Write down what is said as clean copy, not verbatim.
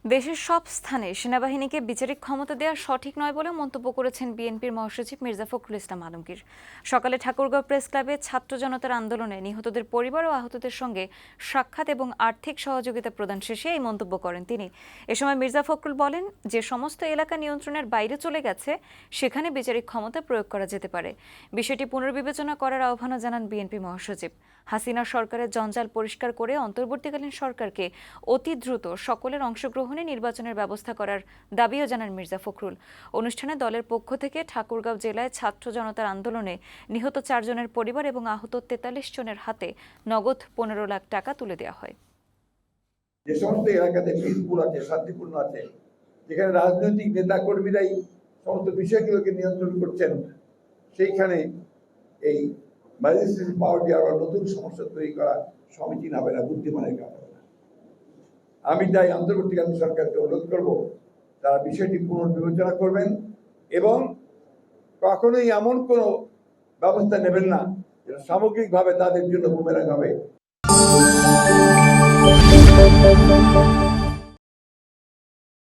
দেশের সব স্থানে সেনাবাহিনীকে বিচারিক ক্ষমতা দেওয়া সঠিক নয় বলে মন্তব্য করেছেন বিএনপির মহাসচিব মির্জা ফখরুল ইসলাম আলমগীর। সকালে ঠাকুরগাঁও প্রেস ক্লাবে ছাত্র জনতার আন্দোলনে নিহতদের পরিবার ও আহতদের সঙ্গে সাক্ষাৎ এবং আর্থিক সহযোগিতা প্রদান শেষে এই মন্তব্য করেন তিনি। এ সময় মির্জা ফখরুল বলেন, যে সমস্ত এলাকা নিয়ন্ত্রণের বাইরে চলে গেছে সেখানে বিচারিক ক্ষমতা প্রয়োগ করা যেতে পারে। বিষয়টি পুনর্বিবেচনা করার আহ্বানও জানান বিএনপি মহাসচিব। হাসিনা সরকারের জঞ্জাল পরিষ্কার করে অন্তর্বর্তীকালীন সরকারকে অতি দ্রুত সকলের অংশগ্রহণে নির্বাচনের ব্যবস্থা করার দাবিও জানান মির্জা ফখরুল। অনুষ্ঠানে দলের পক্ষ থেকে ঠাকুরগাঁও জেলায় ছাত্র জনতার আন্দোলনে নিহত 4 জনের পরিবার এবং আহত 43 জনের হাতে নগদ 15 লাখ টাকা তুলে দেওয়া হয়। যে সমস্ত এলাকাতে পিসফুল আছে, শান্তিপূর্ণ আছে, যেখানে রাজনৈতিক নেতা কর্মীরাই সমস্ত বিষয়গুলোকে নিয়ন্ত্রণ করছেন, সেইখানে এই ম্যাজিস্ট্রেট পাওয়ার দেওয়ার নতুন সমস্যা তৈরি করা সমীচীন হবে না, বুদ্ধিমানের কাজ হবে না। আমি তাই অন্তর্বর্তীকালীন সরকারকে অনুরোধ করব, তারা বিষয়টি পুনর্বিবেচনা করবেন এবং কখনোই এমন কোনো ব্যবস্থা নেবেন না যেটা সামগ্রিকভাবে তাদের জন্য বুমেরাং হবে।